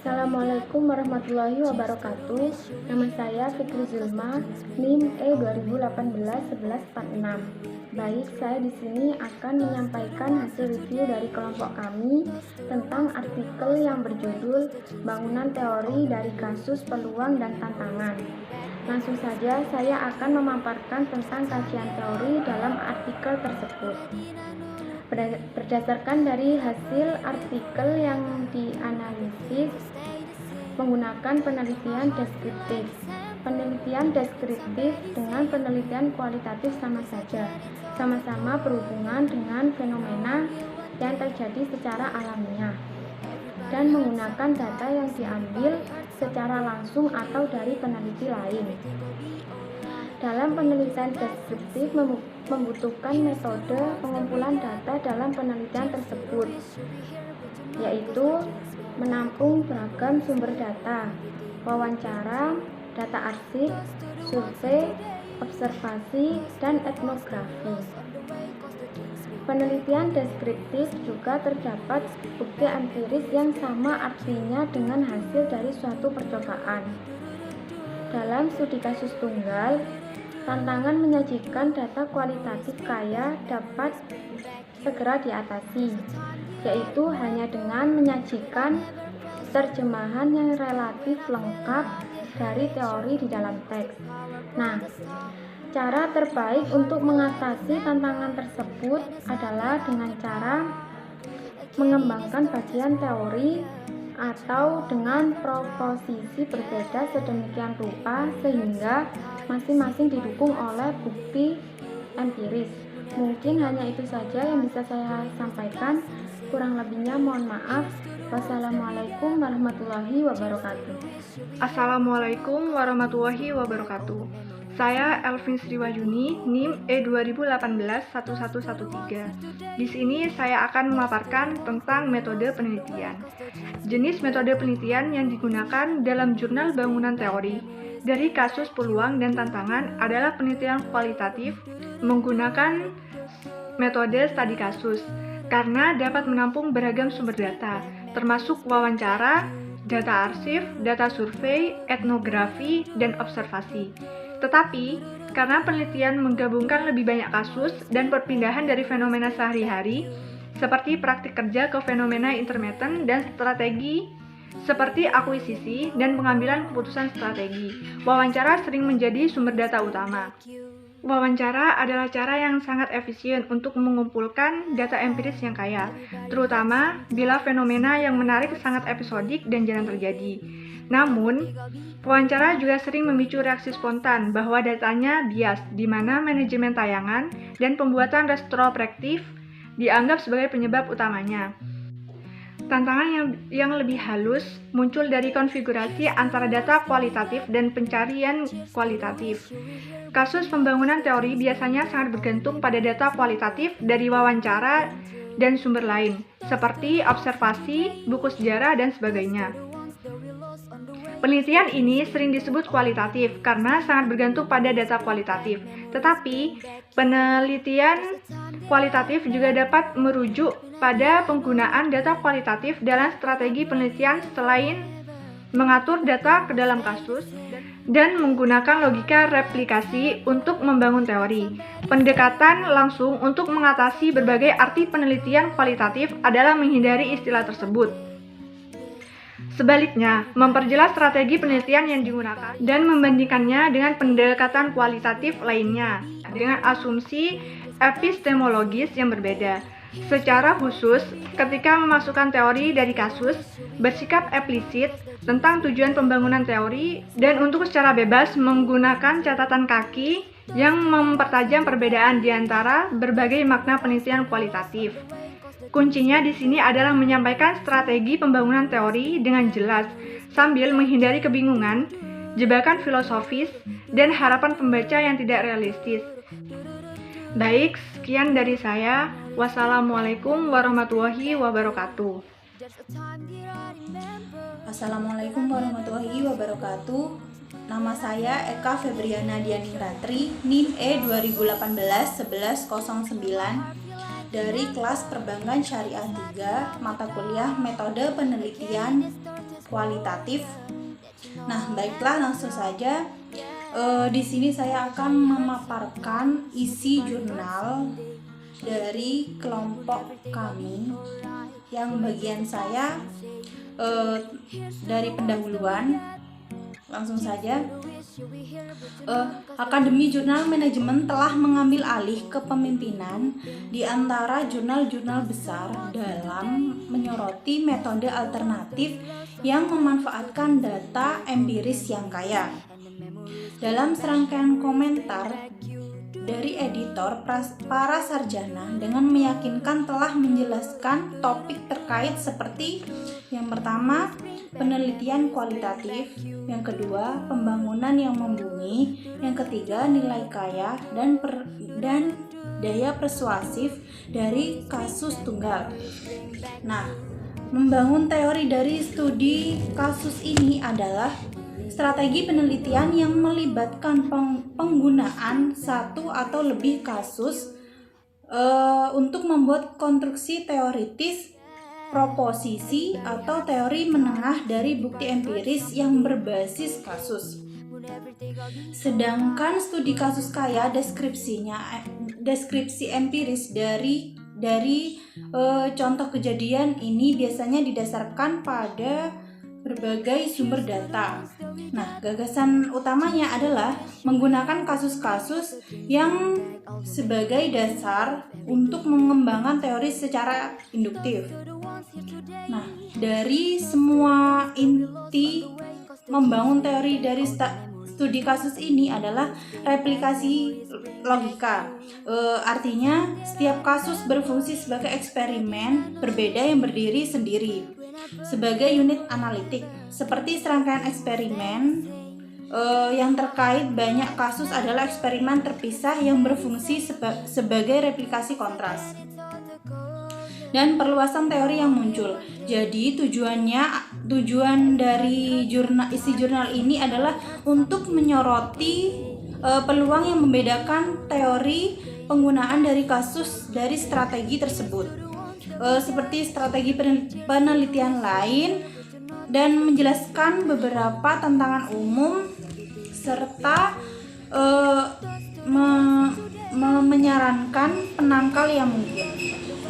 Assalamualaikum warahmatullahi wabarakatuh. Nama saya Fikri Zulma, NIM E2018-1146. Baik, saya di sini akan menyampaikan hasil review dari kelompok kami tentang artikel yang berjudul Bangunan Teori dari Kasus Peluang dan Tantangan. Langsung saja saya akan memaparkan tentang kajian teori dalam artikel tersebut. Berdasarkan dari hasil artikel yang dianalisis menggunakan penelitian deskriptif. Penelitian deskriptif dengan penelitian kualitatif sama saja, sama-sama berhubungan dengan fenomena yang terjadi secara alamiah dan menggunakan data yang diambil secara langsung atau dari peneliti lain. Dalam penelitian deskriptif membutuhkan metode pengumpulan data dalam penelitian tersebut, yaitu menampung beragam sumber data, wawancara, data arsip, survei, observasi, dan etnografi. Penelitian deskriptif juga terdapat bukti empiris yang sama artinya dengan hasil dari suatu percobaan. Dalam studi kasus tunggal, tantangan menyajikan data kualitatif kaya dapat segera diatasi, yaitu hanya dengan menyajikan terjemahan yang relatif lengkap dari teori di dalam teks. Nah, cara terbaik untuk mengatasi tantangan tersebut adalah dengan cara mengembangkan bagian teori atau dengan proposisi berbeda sedemikian rupa sehingga masing-masing didukung oleh bukti empiris. Mungkin hanya itu saja yang bisa saya sampaikan. Kurang lebihnya mohon maaf. Wassalamualaikum warahmatullahi wabarakatuh. Assalamualaikum warahmatullahi wabarakatuh. Saya Elvin Sriwayuni, NIM E2018-1113. Di sini saya akan memaparkan tentang metode penelitian. Jenis metode penelitian yang digunakan dalam jurnal bangunan teori dari kasus peluang dan tantangan adalah penelitian kualitatif menggunakan metode studi kasus karena dapat menampung beragam sumber data, termasuk wawancara, data arsip, data survei, etnografi, dan observasi. Tetapi, karena penelitian menggabungkan lebih banyak kasus dan perpindahan dari fenomena sehari-hari, seperti praktik kerja ke fenomena intermittent dan strategi seperti akuisisi dan pengambilan keputusan strategi, wawancara sering menjadi sumber data utama. Wawancara adalah cara yang sangat efisien untuk mengumpulkan data empiris yang kaya, terutama bila fenomena yang menarik sangat episodik dan jarang terjadi. Namun, wawancara juga sering memicu reaksi spontan bahwa datanya bias, di mana manajemen tayangan dan pembuatan retrospektif dianggap sebagai penyebab utamanya. Tantangan yang lebih halus muncul dari konfigurasi antara data kualitatif dan pencarian kualitatif. Kasus pembangunan teori biasanya sangat bergantung pada data kualitatif dari wawancara dan sumber lain, seperti observasi, buku sejarah, dan sebagainya. Penelitian ini sering disebut kualitatif karena sangat bergantung pada data kualitatif. Tetapi, penelitian kualitatif juga dapat merujuk pada penggunaan data kualitatif dalam strategi penelitian selain mengatur data ke dalam kasus dan menggunakan logika replikasi untuk membangun teori. Pendekatan langsung untuk mengatasi berbagai arti penelitian kualitatif adalah menghindari istilah tersebut. Sebaliknya, memperjelas strategi penelitian yang digunakan dan membandingkannya dengan pendekatan kualitatif lainnya dengan asumsi epistemologis yang berbeda. Secara khusus, ketika memasukkan teori dari kasus, bersikap eksplisit tentang tujuan pembangunan teori dan untuk secara bebas menggunakan catatan kaki yang mempertajam perbedaan di antara berbagai makna penelitian kualitatif. Kuncinya di sini adalah menyampaikan strategi pembangunan teori dengan jelas, sambil menghindari kebingungan, jebakan filosofis, dan harapan pembaca yang tidak realistis. Baik, sekian dari saya. Wassalamualaikum warahmatullahi wabarakatuh. Assalamualaikum warahmatullahi wabarakatuh. Nama saya Eka Febriana Dianingratri, NIM E 2018-1109 dari kelas Perbankan Syariah 3, mata kuliah Metode Penelitian Kualitatif. Nah, baiklah, langsung saja. Di sini saya akan memaparkan isi jurnal dari kelompok kami, yang bagian saya dari pendahuluan. Langsung saja. Akademi Jurnal Manajemen telah mengambil alih kepemimpinan di antara jurnal-jurnal besar dalam menyoroti metode alternatif yang memanfaatkan data empiris yang kaya. Dalam serangkaian komentar dari editor, para sarjana dengan meyakinkan telah menjelaskan topik terkait seperti yang pertama, penelitian kualitatif, yang kedua, pembangunan yang membumi, yang ketiga, nilai kaya dan daya persuasif dari kasus tunggal. Nah, membangun teori dari studi kasus ini adalah strategi penelitian yang melibatkan penggunaan satu atau lebih kasus untuk membuat konstruksi teoritis, proposisi, atau teori menengah dari bukti empiris yang berbasis kasus. Sedangkan studi kasus kaya deskripsi empiris dari contoh kejadian ini biasanya didasarkan pada berbagai sumber data. Nah, gagasan utamanya adalah menggunakan kasus-kasus yang sebagai dasar untuk mengembangkan teori secara induktif. Nah, dari semua inti membangun teori dari studi kasus ini adalah replikasi logika. Artinya, setiap kasus berfungsi sebagai eksperimen berbeda yang berdiri sendiri sebagai unit analitik. Seperti serangkaian eksperimen yang terkait banyak kasus adalah eksperimen terpisah yang berfungsi sebagai replikasi kontras dan perluasan teori yang muncul. Jadi tujuan dari isi jurnal ini adalah untuk menyoroti peluang yang membedakan teori penggunaan dari kasus dari strategi tersebut, seperti strategi penelitian lain, dan menjelaskan beberapa tantangan umum serta menyarankan penangkal yang mungkin.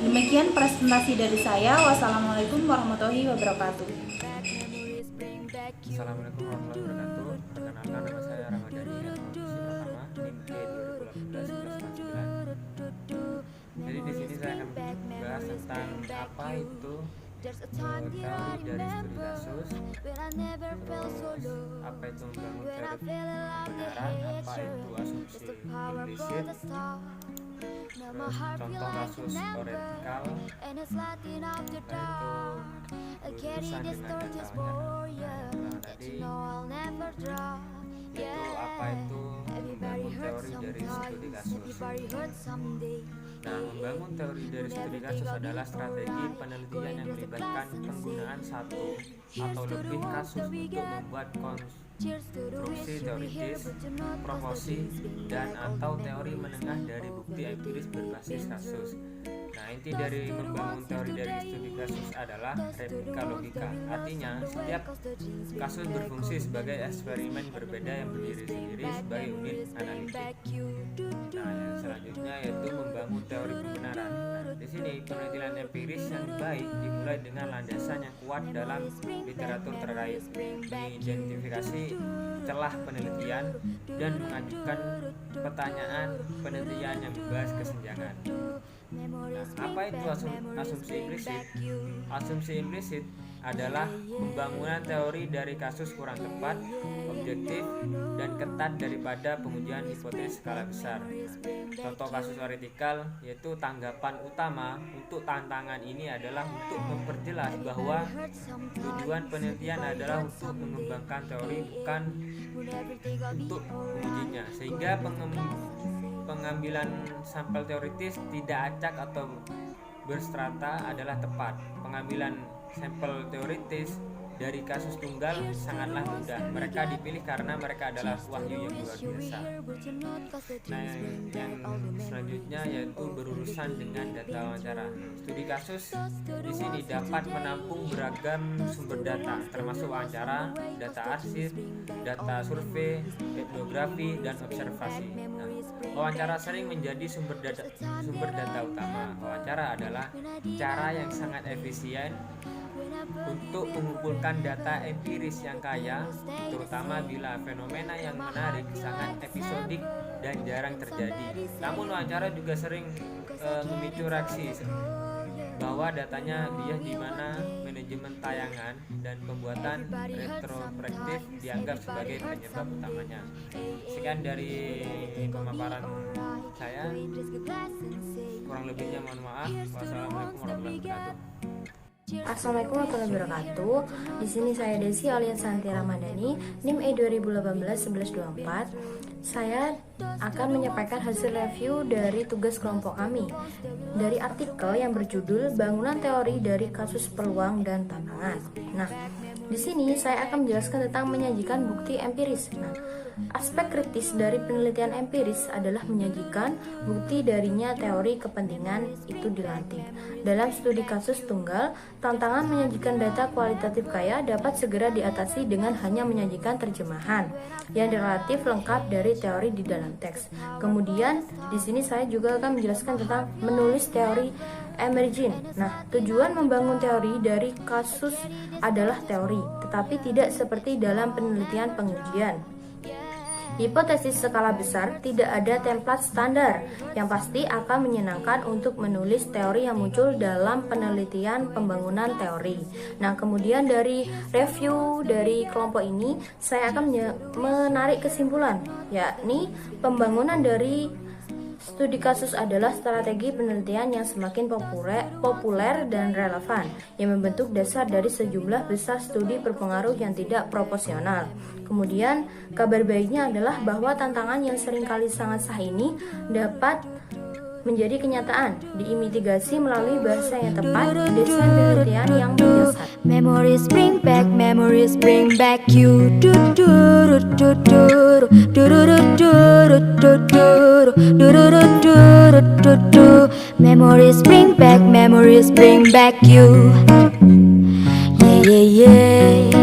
Demikian presentasi dari saya. Wassalamualaikum warahmatullahi wabarakatuh. Assalamualaikum warahmatullahi wabarakatuh. Perkenalkan, nama saya Ramadhani dan posisi pertama NIM E 2018-1109. Jadi di sini saya akan membahas tentang apa itu teori dari studi kasus, terus apa itu membangun teori kebenaran, apa itu asumsi implisit, terus contoh kasus teoretikal, itu urusan dengan datanya. Nah, tadi itu apa itu membangun teori dari studi kasus. Nah, membangun teori dari studi kasus adalah strategi penelitian yang melibatkan penggunaan satu atau lebih kasus untuk membuat konstruksi teoritis, proposi, dan atau teori menengah dari bukti empiris berbasis kasus. Nah, inti dari membangun teori dari studi kasus adalah replika logika. Artinya, setiap kasus berfungsi sebagai eksperimen berbeda yang berdiri sendiri sebagai unit analitik. Nah, yang selanjutnya yaitu membangun teori kebenaran. Nah, di sini penelitian empiris yang baik dimulai dengan landasan yang kuat dalam literatur terkait, mengidentifikasi celah penelitian, dan mengajukan pertanyaan penelitian yang membahas kesenjangan. Nah, apa itu asumsi implisit? Asumsi implisit adalah pembangunan teori dari kasus kurang tepat, objektif, dan ketat daripada pengujian hipotesis skala besar. Contoh kasus teoretikal yaitu tanggapan utama untuk tantangan ini adalah untuk memperjelas bahwa tujuan penelitian adalah untuk mengembangkan teori, bukan untuk mengujinya, sehingga pengambilan sampel teoritis tidak acak atau berstrata adalah tepat. Pengambilan sampel teoritis dari kasus tunggal sangatlah mudah. Mereka dipilih karena mereka adalah wahyu yang luar biasa. Nah, yang selanjutnya yaitu berurusan dengan data wawancara. Studi kasus di sini dapat menampung beragam sumber data, termasuk wawancara, data arsip, data survei, etnografi, dan observasi. Nah, wawancara sering menjadi sumber data utama. Wawancara adalah cara yang sangat efisien untuk mengumpulkan data empiris yang kaya, terutama bila fenomena yang menarik sangat episodik dan jarang terjadi. Namun wawancara juga sering memicu reaksi bahwa datanya bias, di mana manajemen tayangan dan pembuatan retrospektif dianggap sebagai penyebab utamanya. Sekian dari pemaparan saya, kurang lebihnya mohon maaf. Wassalamualaikum warahmatullahi wabarakatuh. Assalamualaikum warahmatullahi wabarakatuh. Di sini saya Desi alias Santi Ramadhani, NIM E 2018-1124. Saya akan menyampaikan hasil review dari tugas kelompok kami dari artikel yang berjudul Bangunan Teori dari Kasus Peluang dan Tantangan. Nah, di sini saya akan menjelaskan tentang menyajikan bukti empiris. Nah, aspek kritis dari penelitian empiris adalah menyajikan bukti darinya teori kepentingan itu dilatih. Dalam studi kasus tunggal, tantangan menyajikan data kualitatif kaya dapat segera diatasi dengan hanya menyajikan terjemahan yang relatif lengkap dari teori di dalam teks. Kemudian, di sini saya juga akan menjelaskan tentang menulis teori emergent. Nah, tujuan membangun teori dari kasus adalah teori, tetapi tidak seperti dalam penelitian pengujian. Hipotesis skala besar tidak ada template standar yang pasti akan menyenangkan untuk menulis teori yang muncul dalam penelitian pembangunan teori. Nah, kemudian dari review dari kelompok ini saya akan menarik kesimpulan, yakni pembangunan dari studi kasus adalah strategi penelitian yang semakin populer dan relevan, yang membentuk dasar dari sejumlah besar studi berpengaruh yang tidak proporsional. Kemudian, kabar baiknya adalah bahwa tantangan yang seringkali sangat sah ini dapat menjadi kenyataan, diimitigasi melalui bahasa yang tepat, desain penelitian yang menjasar. Memories bring back you. Memories bring back you. Yeah, yeah, yeah.